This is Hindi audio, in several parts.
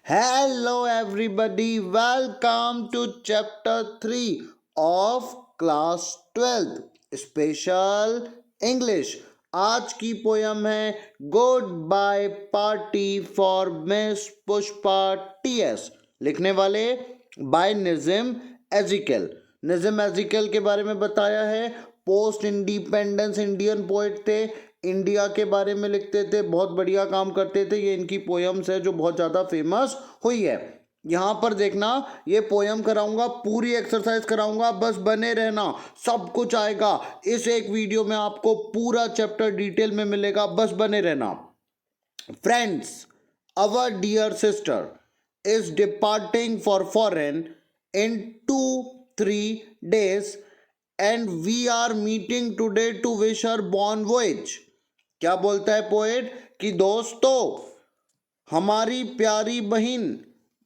Hello, everybody. Welcome to chapter 3 of class 12 special English. आज की पोयम है good bye party for miss Pushpa TS. लिखने वाले बाय निज़िम एजिकल। निज़िम एजिकल के बारे में बताया है। पोस्ट इंडिपेंडेंस इंडियन पोएट थे, इंडिया के बारे में लिखते थे, बहुत बढ़िया काम करते थे। ये इनकी पोयम्स है जो बहुत ज़्यादा फेमस हुई है। यहाँ पर देखना, ये पोयम कराऊंगा, पूरी एक्सरसाइज कराऊंगा, बस बने रहना, सब कुछ आएगा इस एक वीडियो में। आपको पूरा चैप्टर डिटेल में मिलेगा, बस बने रहना। Friends, our dear sister is departing for foreign in 2-3 days and we are meeting today to wish her bon voyage। क्या बोलता है पोएट कि दोस्तों, हमारी प्यारी बहन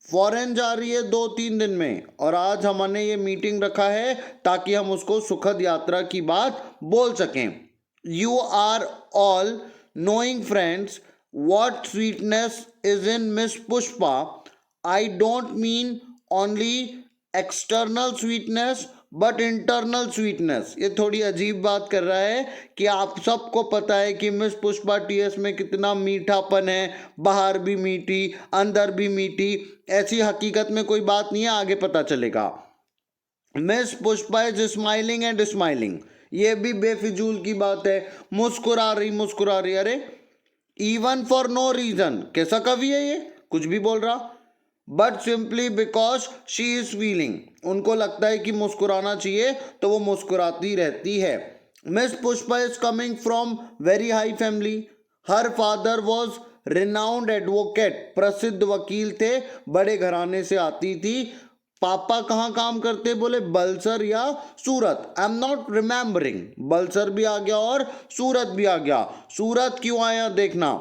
फॉरेन जा रही है 2-3 दिन में और आज हमने ये मीटिंग रखा है ताकि हम उसको सुखद यात्रा की बात बोल सकें। You are all knowing friends what sweetness is in Miss Pushpa. I don't mean only external sweetness but internal sweetness. ये थोड़ी अजीब बात कर रहा है कि आप सबको पता है कि मिस पुष्पा टीएस में कितना मीठापन है, बाहर भी मीठी अंदर भी मीठी। ऐसी हकीकत में कोई बात नहीं है, आगे पता चलेगा। Miss Pushpa is smiling and smiling, ये भी बेफिजूल की बात है। मुस्कुरा रही, अरे इवन फॉर नो रीजन। कैसा कवि है ये, कुछ भी बोल रहा। But simply because she is feeling, उनको लगता है कि मुस्कुराना चाहिए तो वो मुस्कुराती रहती है। Miss Pushpa is coming from very high family. Her father was renowned advocate, प्रसिद्ध वकील थे, बड़े घराने से आती थी। पापा कहाँ काम करते, बोले बलसर या सूरत। आई एम नॉट रिमेम्बरिंग, बलसर भी आ गया और सूरत भी आ गया। सूरत क्यों आया देखना।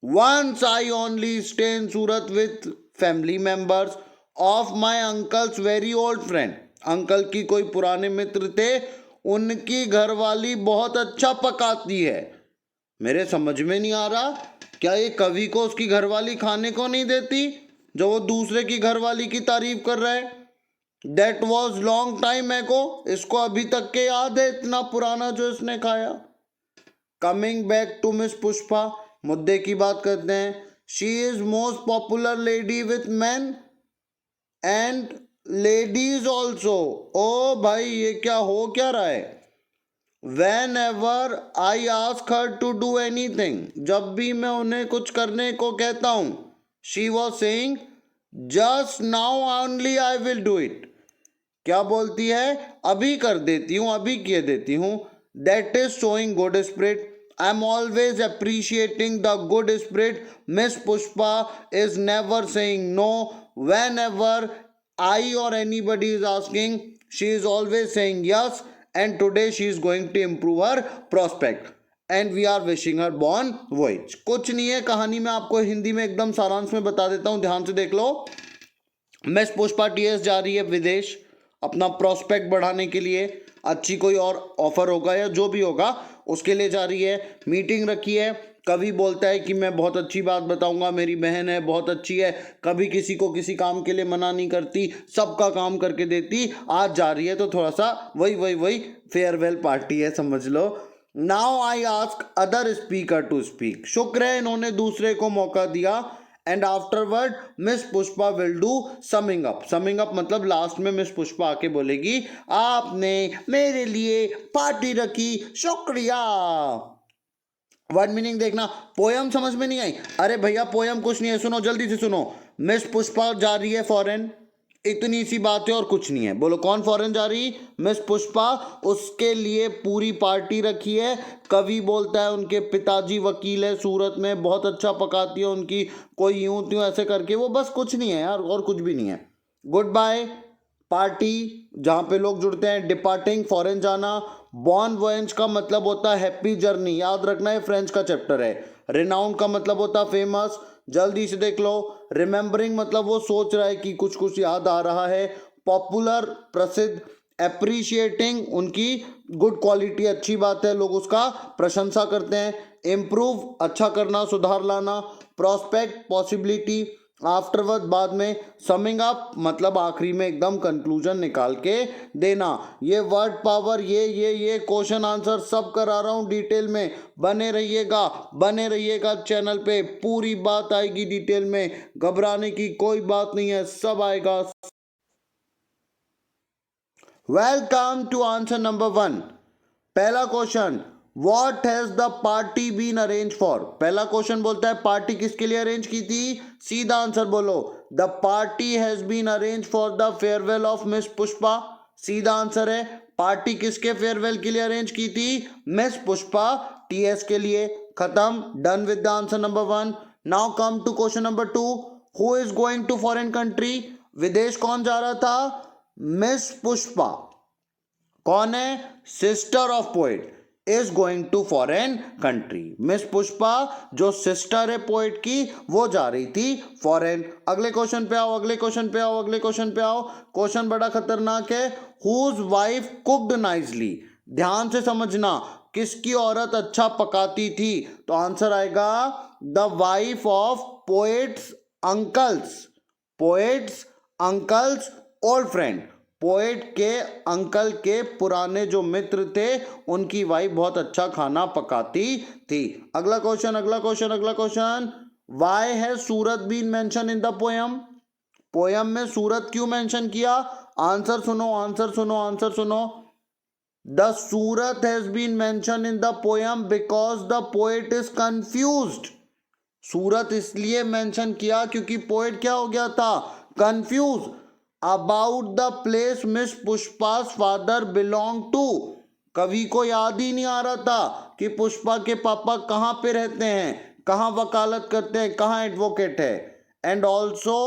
Once I only stay in Surat with family members of my uncle's very old friend. Uncle की कोई पुराने मित्र थे, उनकी घरवाली बहुत अच्छा पकाती है। मेरे समझ में नहीं आ रहा, क्या ये कवि को उसकी घरवाली खाने को नहीं देती जो वो दूसरे की घरवाली की तारीफ कर रहा है। That was long time ago, इसको अभी तक के याद है इतना पुराना जो इसने खाया। Coming back to Miss Pushpa, मुद्दे की बात करते हैं। She is most popular lady with man and ladies also. ओ भाई, ये क्या हो क्या रहा है। Whenever I ask her to do anything, जब भी मैं उन्हें कुछ करने को कहता हूं, she was saying just now only I will do it. क्या बोलती है, अभी कर देती हूँ, अभी किए देती हूँ। That is showing good spirit. I'm always appreciating the good spirit. Miss Pushpa is never saying no. Whenever I or anybody is asking, she is always saying yes. And today she is going to improve her prospect. And we are wishing her bon voyage. कुछ नहीं है, कहानी में आपको हिंदी में एकदम सारांश में बता देता हूँ, ध्यान से देख लो। मिस पुष्पा टीएस जा रही है विदेश अपना प्रोस्पेक्ट बढ़ाने के लिए। अच्छी कोई और ऑफर होगा या जो भी होगा उसके लिए जा रही है। मीटिंग रखी है। कभी बोलता है कि मैं बहुत अच्छी बात बताऊंगा, मेरी बहन है बहुत अच्छी है, कभी किसी को किसी काम के लिए मना नहीं करती, सबका काम करके देती। आज जा रही है तो थोड़ा सा वही फेयरवेल पार्टी है, समझ लो। Now I ask other speaker to speak. शुक्र है इन्होंने दूसरे को मौका दिया। And afterward miss Pushpa will do summing up. Summing up मतलब लास्ट में मिस पुष्पा आके बोलेगी, आपने मेरे लिए पार्टी रखी, शुक्रिया। वर्ड मीनिंग देखना। पोयम समझ में नहीं आई, अरे भैया पोयम कुछ नहीं है, सुनो जल्दी से सुनो। मिस पुष्पा जा रही है फॉरेन, इतनी सी बात है और कुछ नहीं है। बोलो कौन फॉरेन जा रही, मिस पुष्पा। उसके लिए पूरी पार्टी रखी है। कवि बोलता है उनके पिताजी वकील है सूरत में, बहुत अच्छा पकाती है उनकी कोई यूं त्यों ऐसे करके। वो बस कुछ नहीं है यार, और कुछ भी नहीं है। गुड बाय पार्टी जहाँ पे लोग जुड़ते हैं। डिपार्टिंग फॉरेन जाना। बॉन वॉयेज का मतलब होता है हैप्पी जर्नी, याद रखना है, फ्रेंच का चैप्टर है। रिनाउंड का मतलब होता है फेमस, जल्दी से देख लो। रिमेंबरिंग मतलब वो सोच रहा है कि कुछ कुछ याद आ रहा है। पॉपुलर प्रसिद्ध। एप्रिशिएटिंग उनकी गुड क्वालिटी, अच्छी बात है, लोग उसका प्रशंसा करते हैं। इम्प्रूव अच्छा करना, सुधार लाना। प्रॉस्पेक्ट पॉसिबिलिटी, आफ्टरवर्ड बाद में, समिंग अप मतलब आखिरी में एकदम कंक्लूजन निकाल के देना। ये वर्ड पावर, ये क्वेश्चन आंसर सब करा रहा हूँ डिटेल में, बने रहिएगा चैनल पे, पूरी बात आएगी डिटेल में, घबराने की कोई बात नहीं है, सब आएगा। Welcome to answer number 1। पहला question, what has the party been arrange for. पहला क्वेश्चन बोलता है पार्टी किसके लिए अरेंज की थी, सीधा आंसर बोलो, the party has been arrange for the farewell of miss Pushpa. सीधा आंसर है, पार्टी किसके फेयरवेल के लिए अरेंज की थी, मिस पुष्पा टीएस के लिए। खत्म, done with the answer number 1। Now come to question number 2, who is going to foreign country. विदेश कौन जा रहा था, मिस पुष्पा। कौन है, sister of poet, is going to foreign country. Miss Pushpa जो सिस्टर है पोएट की, वो जा रही थी फॉरेन। अगले क्वेश्चन पे आओ, क्वेश्चन बड़ा खतरनाक है, हुज वाइफ कुक्ड नाइसली। ध्यान से समझना, किसकी औरत अच्छा पकाती थी, तो आंसर आएगा the wife of poet's uncle's old friend. Poet के अंकल के पुराने जो मित्र थे, उनकी वाइफ बहुत अच्छा खाना पकाती थी। अगला question, why has Surat been mention in the poem में सूरत क्यों मेंशन किया। आंसर सुनो, the Surat has been mention in the poem because the poet is confused. Surat इसलिए मेंशन किया क्योंकि पोएट क्या हो गया था, confuse about the place miss Pushpa's father belong to. कवि को याद ही नहीं आ रहा था कि पुष्पा के पापा कहाँ पे रहते हैं, कहाँ वकालत करते हैं, कहाँ एडवोकेट है। And also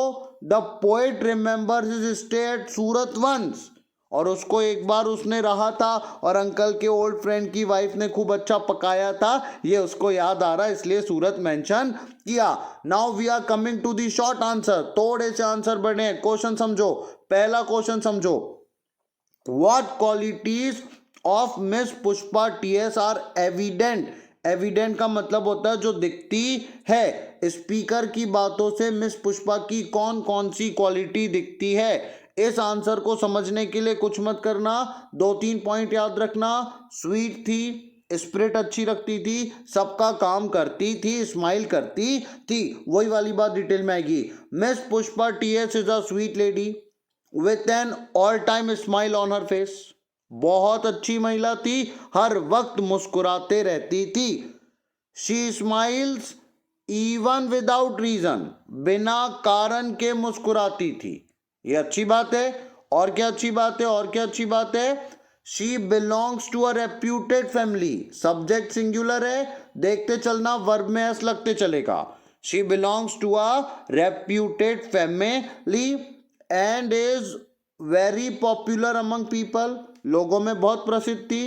the poet remembers his stay at Surat once, और उसको एक बार उसने रहा था और अंकल के ओल्ड फ्रेंड की वाइफ ने खूब अच्छा पकाया था, ये उसको याद आ रहा है, इसलिए सूरत मेंशन किया। Now we are coming to the short answer, थोड़े से आंसर बने। क्वेश्चन समझो, पहला क्वेश्चन समझो, what qualities of miss Pushpa TS are evident. Evident का मतलब होता है जो दिखती है। स्पीकर की बातों से मिस पुष्पा की कौन कौन सी क्वालिटी दिखती है। इस आंसर को समझने के लिए कुछ मत करना, 2-3 पॉइंट याद रखना। स्वीट थी, स्पिरिट अच्छी रखती थी, सबका काम करती थी, स्माइल करती थी, वही वाली बात डिटेल में आएगी। Miss Pushpa TS is a sweet lady with an all time smile on her face. बहुत अच्छी महिला थी, हर वक्त मुस्कुराते रहती थी। She smiles even without reason, बिना कारण के मुस्कुराती थी। ये अच्छी बात है। और क्या अच्छी बात है, she belongs to a reputed family. Subject singular है, देखते चलना, वर्ब में एस लगते चलेगा। She belongs to a reputed family and is very popular among people. लोगों में बहुत प्रसिद्ध थी।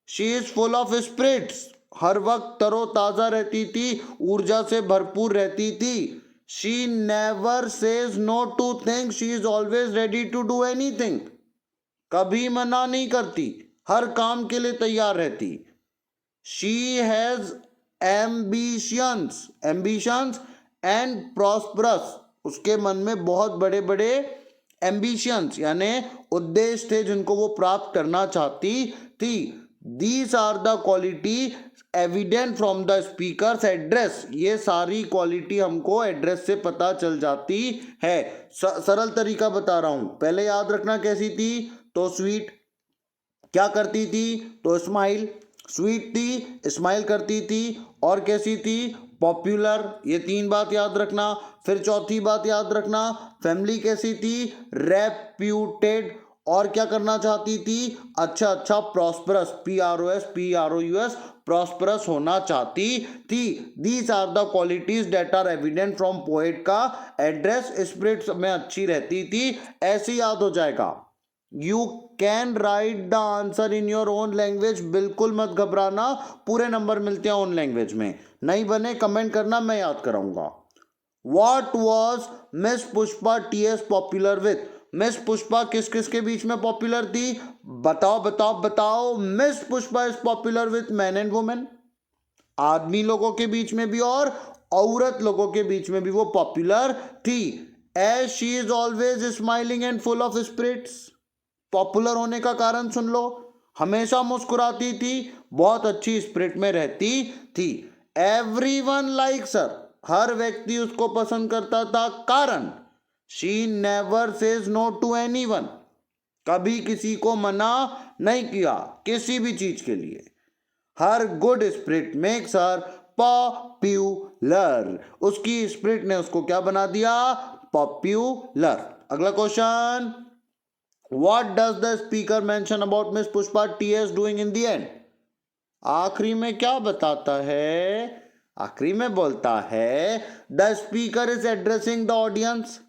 She is full of spirits, हर वक्त तरोताजा रहती थी, ऊर्जा से भरपूर रहती थी। She never says no to things, she is always ready to do anything. कभी मना नहीं करती, हर काम के लिए तैयार रहती। She has ambitions and prosperous, उसके मन में बहुत बड़े बड़े ambitions यानी उद्देश्य थे जिनको वो प्राप्त करना चाहती थी। These are the quality evident from the speakers address. ये सारी क्वालिटी हमको एड्रेस से पता चल जाती है। सरल तरीका बता रहा हूं, पहले याद रखना कैसी थी, तो स्वीट, क्या करती थी, तो स्माइल, स्वीट थी, स्माइल करती थी, और कैसी थी, पॉपुलर। ये 3 बात याद रखना। फिर चौथी बात याद रखना, फैमिली कैसी थी, रेप्यूटेड, और क्या करना चाहती थी, अच्छा प्रॉस्परस, PROS प्रॉस्परस होना चाहती थी। These are the qualities that are evident from poet का एड्रेस। स्पिरिट में अच्छी रहती थी, ऐसे याद हो जाएगा। You can write the answer in your own language, बिल्कुल मत घबराना, पूरे नंबर मिलते हैं ओन लैंग्वेज में। नहीं बने कमेंट करना, मैं याद कराऊंगा। What was miss Pushpa TS popular with. Miss Pushpa किस किस के बीच में पॉपुलर थी, बताओ। Miss Pushpa is popular with man and women, आदमी लोगों के बीच में भी और औरत लोगों के बीच में भी वो पॉपुलर थी। As she is always smiling and full of spirits. Popular होने का कारण सुन लो, हमेशा मुस्कुराती थी, बहुत अच्छी स्पिरिट में रहती थी। एवरीवन लाइक्स हर, हर व्यक्ति उसको पसंद करता था। कारण she never says no to anyone, कभी किसी को मना नहीं किया किसी भी चीज के लिए। Her good spirit makes her popular, उसकी स्पिरिट ने उसको क्या बना दिया? पॉपुलर। अगला question, what does the speaker mention about miss Pushpa TS doing in the end? आखिरी में क्या बताता है? आखिरी में बोलता है the speaker is addressing the audience,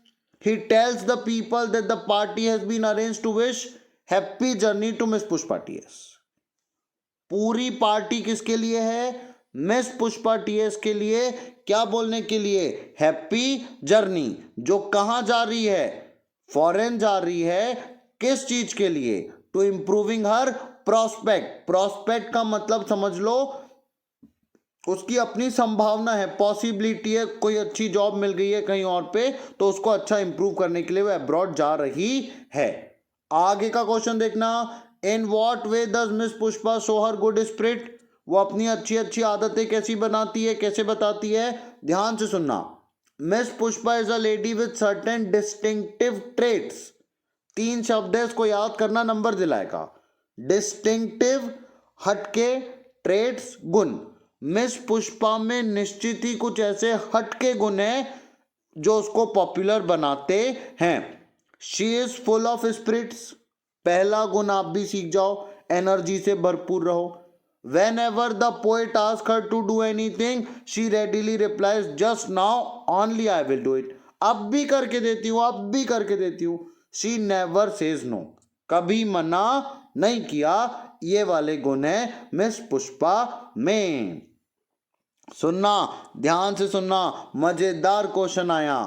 he tells the people that the party has been arranged to wish happy journey to Miss Pushpa TS. पूरी पार्टी किसके लिए है? मिस पुष्पा टीएस के लिए। क्या बोलने के लिए? Happy journey. जो कहां जा रही है? फॉरेन जा रही है। किस चीज के लिए? To improving her prospect. Prospect का मतलब समझ लो, उसकी अपनी संभावना है, पॉसिबिलिटी है, कोई अच्छी जॉब मिल गई है कहीं और पे, तो उसको अच्छा इंप्रूव करने के लिए वो अब्रॉड जा रही है। आगे का क्वेश्चन देखना, in what way does miss Pushpa show her good spirit? वो अपनी अच्छी अच्छी आदतें कैसी बनाती है, कैसे बताती है? ध्यान से सुनना। Miss Pushpa is a lady with certain distinctive traits. 3 शब्द है, इसको याद करना, नंबर दिलाएगा। डिस्टिंक्टिव हटके, ट्रेट्स गुण। मिस पुष्पा में निश्चित ही कुछ ऐसे हटके गुण हैं जो उसको पॉपुलर बनाते हैं। She is full of spirits, पहला गुण आप भी सीख जाओ, एनर्जी से भरपूर रहो। Whenever the poet ask her to do anything she readily replies just now only I will do it. अब भी करके देती हूँ, अब भी करके देती हूँ। शी नेवर सेज नो, कभी मना नहीं किया। ये वाले गुण है मिस पुष्पा में। सुनना, ध्यान से सुनना, मजेदार क्वेश्चन आया।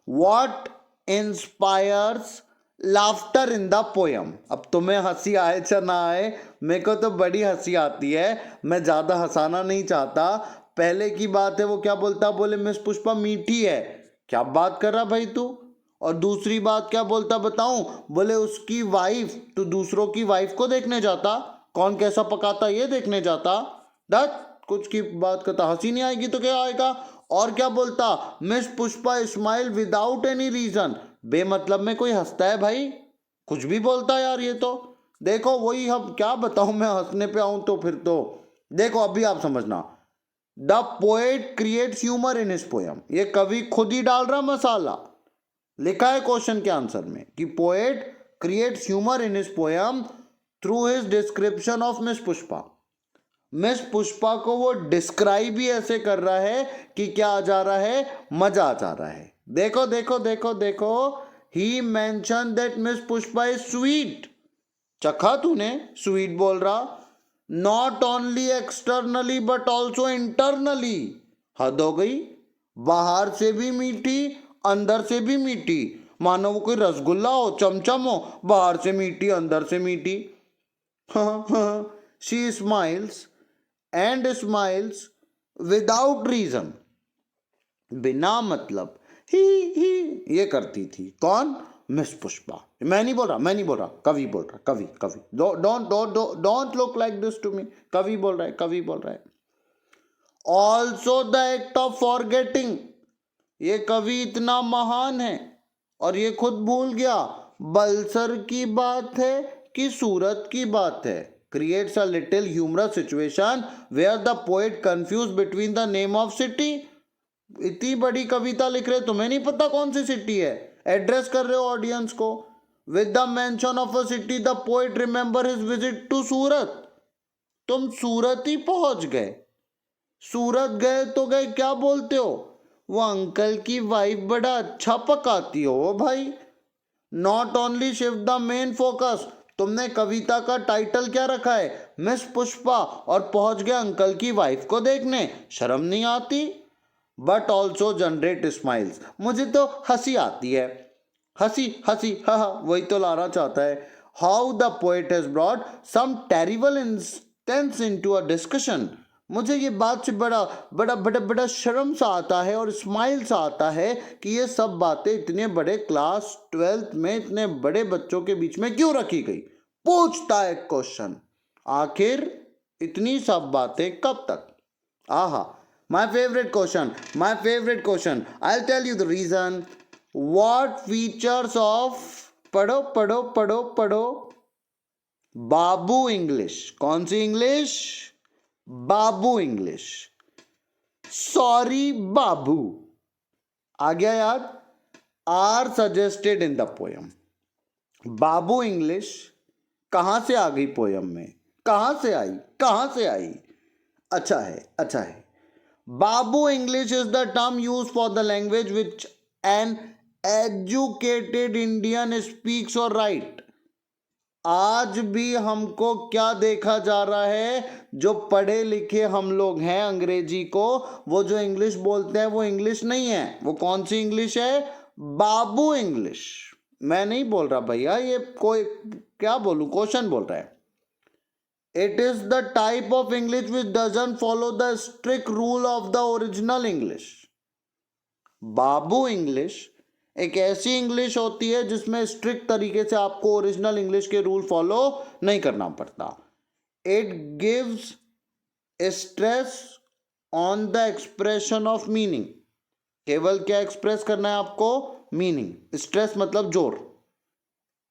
What inspires laughter in the poem? अब तुम्हें हंसी आए चाहे ना आए, मेरे को तो बड़ी हंसी आती है, मैं ज्यादा हंसाना नहीं चाहता। पहले की बात है, वो क्या बोलता? बोले मिस पुष्पा मीठी है। क्या बात कर रहा भाई तू? और दूसरी बात क्या बोलता बताऊं? बोले उसकी वाइफ, तो दूसरों की वाइफ को देखने जाता, कौन कैसा पकाता ये देखने जाता। डट, कुछ की बात करता, हंसी नहीं आएगी तो क्या आएगा? और क्या बोलता? Miss Pushpa smile without any reason, बेमतलब में कोई हंसता है भाई? कुछ भी बोलता है यार ये तो। देखो वही, अब क्या बताऊं, मैं हंसने पे आऊं तो फिर तो देखो, अभी आप समझना। The poet creates humour in his poem, ये कवि खुद ही डाल रहा मसाला। लिखा है क्वेश्चन के आंसर में कि poet creates humour in his poem through his description of miss Pushpa. Miss Pushpa को वो डिस्क्राइब ही ऐसे कर रहा है कि क्या आ जा रहा है? मजा आ जा रहा है। देखो देखो देखो देखो, he mention that miss Pushpa is sweet. चखा तूने? स्वीट बोल रहा। Not only externally but also internally. हद हो गई, बाहर से भी मीठी, अंदर से भी मीठी। मानो वो कोई रसगुल्ला हो, चमचम हो, बाहर से मीठी अंदर से मीठी। She smiles and smiles without reason, बिना मतलब ही ये करती थी। कौन? मिस पुष्पा। मैं नहीं बोल रहा, मैं नहीं बोल रहा, कवि बोल रहा, कवि कवि। Don't look like this to me. कवि बोल रहा है, कवि बोल रहा है। Also the act of forgetting, ये कवि इतना महान है और ये खुद भूल गया बलसर की बात है कि सूरत की बात है। Creates a little humorous situation where the poet confuse between the name of city. इतनी बड़ी कविता लिख रहे, तुम्हें नहीं पता कौन सी सिटी है, एड्रेस कर रहे हो ऑडियंस को। With the mention of a city the poet remember his visit to Surat. तुम सूरत ही पहुंच गए, सूरत गए तो गए, क्या बोलते हो? वो अंकल की वाइफ बड़ा अच्छा पकाती हो भाई। Not only shift the main focus, तुमने कविता का टाइटल क्या रखा है? मिस पुष्पा, और पहुंच गए अंकल की वाइफ को देखने, शर्म नहीं आती? बट ऑल्सो जनरेट स्माइल्स, मुझे तो हंसी आती है, हंसी हंसी, हाँ वही तो लाना चाहता है। How the poet has brought some terrible instance into a discussion, मुझे ये बात से बड़ा बड़ा बड़ा बड़ा शर्म सा आता है और स्माइल सा आता है कि ये सब बातें इतने बड़े क्लास 12th में इतने बड़े बच्चों के बीच में क्यों रखी गई। पूछता है क्वेश्चन, आखिर इतनी सब बातें कब तक। आहा, my favorite question, I'll tell you the reason. What features of पढ़ो पढ़ो पढ़ो पढ़ो बाबू इंग्लिश। कौन सी English? Babu English. Sorry babu आ गया याद। Are suggested in the poem. Babu English कहां से आ गई पोयम में? कहां से आई? अच्छा है। Babu English is the term use for the language which an educated Indian speaks और राइट। आज भी हमको क्या देखा जा रहा है, जो पढ़े लिखे हम लोग हैं अंग्रेजी को, वो जो इंग्लिश बोलते हैं वो इंग्लिश नहीं है। वो कौन सी इंग्लिश है? बाबू इंग्लिश। मैं नहीं बोल रहा भैया, ये कोई क्या बोलूं, क्वेश्चन बोल रहा है। It is the type of English which doesn't follow the strict rule of the original English. Babu English एक ऐसी इंग्लिश होती है जिसमें स्ट्रिक्ट तरीके से आपको ओरिजिनल इंग्लिश के रूल फॉलो नहीं करना पड़ता। It gives stress on the expression of meaning. केवल क्या एक्सप्रेस करना है आपको? मीनिंग। स्ट्रेस मतलब जोर।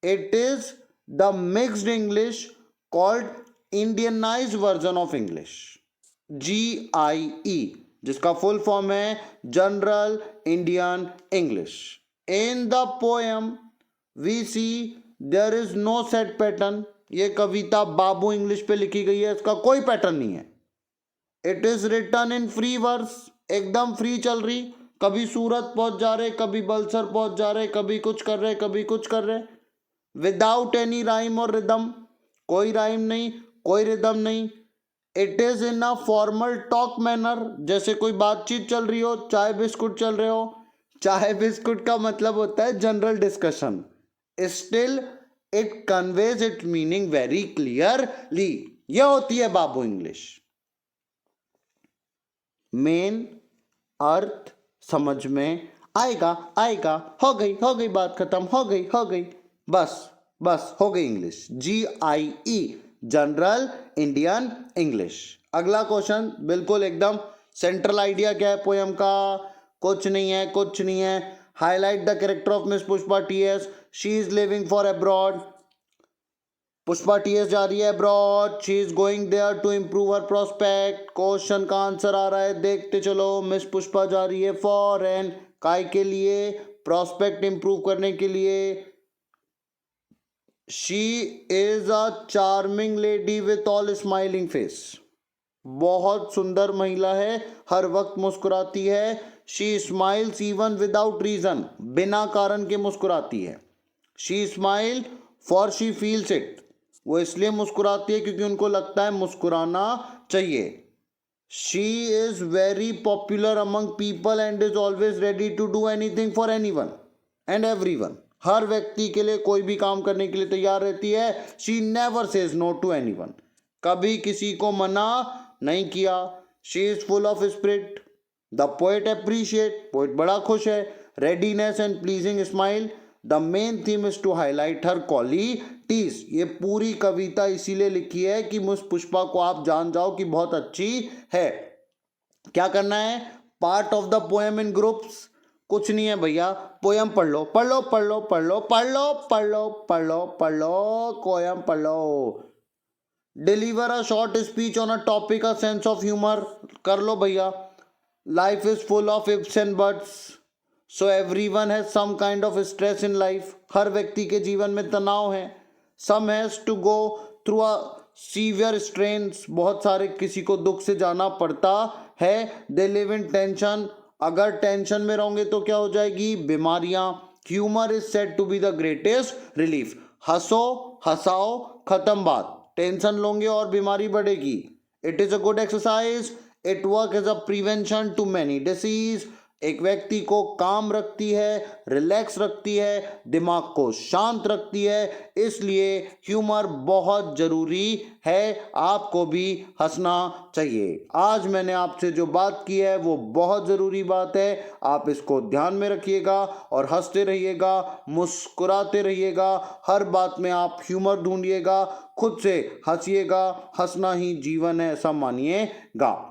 It is the mixed English called Indianized version of English, GIE, जिसका फुल फॉर्म है general Indian English. In the poem we see there is no set pattern. ये कविता बाबू इंग्लिश पे लिखी गई है, इसका कोई पैटर्न नहीं है। It is written in free verse, एकदम फ्री चल रही। कभी सूरत पहुंच जा रहे, कभी बलसर पहुंच जा रहे, कभी कुछ कर रहे, कभी कुछ कर रहे। विदाउट एनी राइम और रिदम, कोई राइम नहीं, कोई रिदम नहीं। It is in a formal talk manner, जैसे कोई बातचीत चल रही हो, चाय बिस्कुट चल रहे हो। चाय बिस्कुट का मतलब होता है general discussion. Still it conveys it meaning very clearly. यह होती है बाबू इंग्लिश। मेन अर्थ समझ में आएगा। हो गई बात खत्म, हो गई बस हो गई English. GIE, general Indian English. अगला क्वेश्चन बिल्कुल एकदम सेंट्रल आइडिया क्या है पोयम का? कुछ नहीं है। Highlight the character of miss Pushpa TS। She is living for abroad. Pushpa TS जा रही है abroad. She is going there to improve her prospect. Question का आंसर आ रहा है, देखते चलो। मिस पुष्पा जा रही है फॉरेन, काय के लिए? प्रोस्पेक्ट इंप्रूव करने के लिए। She is a charming lady with all smiling face. बहुत सुंदर महिला है, हर वक्त मुस्कुराती है। She smiles even without reason, बिना कारण के मुस्कुराती है। She smile for she feels it, वो इसलिए मुस्कुराती है क्योंकि उनको लगता है मुस्कुराना चाहिए। She is very popular among people and is always ready to do anything for anyone and everyone. हर व्यक्ति के लिए कोई भी काम करने के लिए तैयार रहती है। She never says no to anyone, कभी किसी को मना नहीं किया। She is full of spirit, the poet appreciate, poet बड़ा खुश है। Readiness and pleasing smile, the main theme is to highlight her qualities. ये पूरी कविता इसीलिए लिखी है कि मिस पुष्पा को आप जान जाओ कि बहुत अच्छी है। क्या करना है? Part of the poem in groups. कुछ नहीं है भैया, पोयम पढ़ लो, पोयम पढ़ लो। Deliver a short speech on a topic, a sense of humour कर लो भैया। Life is full of ifs and buts, so everyone has some kind of stress in life. हर व्यक्ति के जीवन में तनाव है। Some has to go through a severe strains, बहुत सारे किसी को दुख से जाना पड़ता है। दे लिव इन टेंशन, अगर टेंशन में रहोगे तो क्या हो जाएगी? बीमारियां। Humour is said to be the greatest relief. हंसो, हंसाओ, खत्म बात। टेंशन लोगे और बीमारी बढ़ेगी। It is a good exercise, it work as a prevention to many disease. एक व्यक्ति को काम रखती है, रिलैक्स रखती है, दिमाग को शांत रखती है। इसलिए ह्यूमर बहुत ज़रूरी है, आपको भी हंसना चाहिए। आज मैंने आपसे जो बात की है वो बहुत ज़रूरी बात है, आप इसको ध्यान में रखिएगा और हंसते रहिएगा, मुस्कुराते रहिएगा। हर बात में आप ह्यूमर ढूंढिएगा, खुद से हंसिएगा। हंसना ही जीवन है, ऐसा मानिएगा।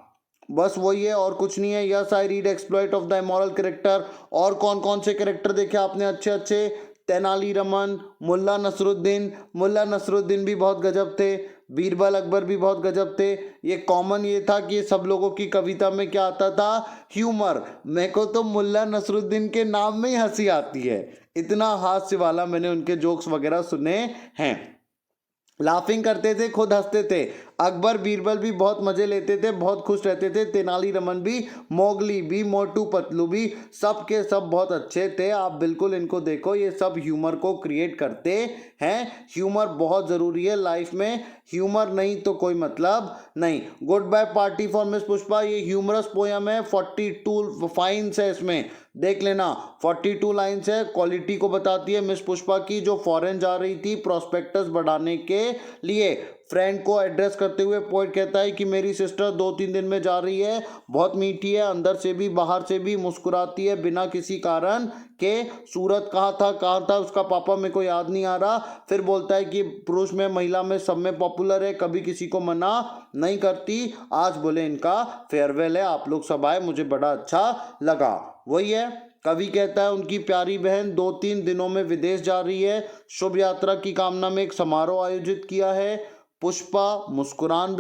बस वही है और कुछ नहीं है। Yes I read exploit of the immoral character. और कौन कौन से कैरेक्टर देखे आपने अच्छे अच्छे? तेनालीरामन, मुल्ला नसरुद्दीन भी बहुत गजब थे, बीरबल अकबर भी बहुत गजब थे। ये कॉमन ये था कि सब लोगों की कविता में क्या आता था? ह्यूमर। मेरे को तो मुल्ला नसरुद्दीन के नाम में ही हंसी आती है, इतना हास्य वाला मैंने उनके जोक्स वगैरह सुने हैं। लाफिंग करते थे, खुद हंसते थे। अकबर बीरबल भी बहुत मजे लेते थे, बहुत खुश रहते थे। तेनालीरामन भी, मोगली भी, मोटू पतलू भी, सब के सब बहुत अच्छे थे। आप बिल्कुल इनको देखो, ये सब ह्यूमर को क्रिएट करते हैं। ह्यूमर बहुत ज़रूरी है लाइफ में, ह्यूमर नहीं तो कोई मतलब नहीं। Good bye party for miss Pushpa, ये ह्यूमरस पोयम है। 42 फाइन्स है इसमें, देख लेना। 42 लाइन्स है, क्वालिटी को बताती है मिस पुष्पा की, जो फॉरेन जा रही थी प्रॉस्पेक्टस बढ़ाने के लिए। फ्रेंड को एड्रेस करते हुए पोएट कहता है कि मेरी सिस्टर 2-3 दिन में जा रही है, बहुत मीठी है, अंदर से भी बाहर से भी, मुस्कुराती है बिना किसी कारण के। सूरत कहाँ था उसका पापा, मेरे को याद नहीं आ रहा। फिर बोलता है कि पुरुष में महिला में सब में पॉपुलर है, कभी किसी को मना नहीं करती। आज बोले इनका फेयरवेल है, आप लोग सब आए, मुझे बड़ा अच्छा लगा। वही है, कवि कहता है उनकी प्यारी बहन 2-3 दिनों में विदेश जा रही है। शुभ यात्रा की कामना में एक समारोह आयोजित किया है। पुष्पा मुस्कान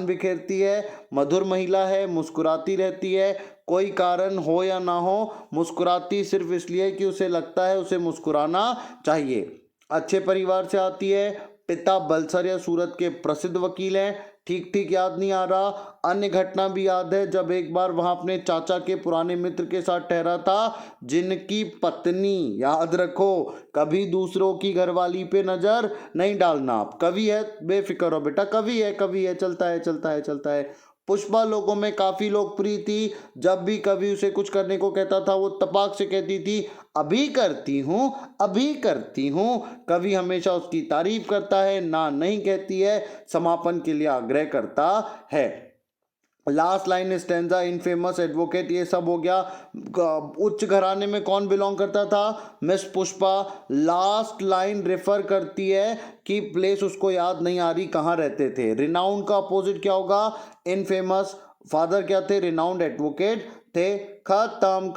बिखेरती है, मधुर महिला है, मुस्कुराती रहती है, कोई कारण हो या ना हो, मुस्कुराती सिर्फ इसलिए कि उसे लगता है उसे मुस्कुराना चाहिए। अच्छे परिवार से आती है। पिता बलसर या सूरत के प्रसिद्ध वकील हैं। ठीक ठीक याद नहीं आ रहा। अन्य घटना भी याद है, जब एक बार वहां अपने चाचा के पुराने मित्र के साथ ठहरा था, जिनकी पत्नी, याद रखो, कभी दूसरों की घरवाली पे नजर नहीं डालना। आप कवि है, बेफिक्र हो बेटा, कवि है, चलता है। पुष्पा लोगों में काफी लोकप्रिय थी। जब भी कभी उसे कुछ करने को कहता था, वो तपाक से कहती थी, अभी करती हूँ। कवि हमेशा उसकी तारीफ करता है, ना नहीं कहती है, समापन के लिए आग्रह करता है। Last line stanza, infamous advocate, ये सब हो गया। उच्च घराने में कौन बिलोंग करता था? Miss Pushpa. Last line refer करती है कि प्लेस उसको याद नहीं आ रही कहाँ रहते थे। रिनाउंड का अपोजिट क्या होगा? इनफेमस। फादर क्या थे? रिनाउंड एडवोकेट थे। खत्म।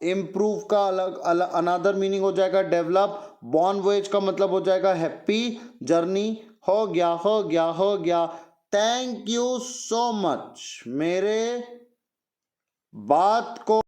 इम्प्रूव का अलग अनदर मीनिंग हो जाएगा डेवलप। बॉर्न वॉयज का मतलब हो जाएगा हैप्पी जर्नी। हो गया। थैंक यू सो मच मेरे बात को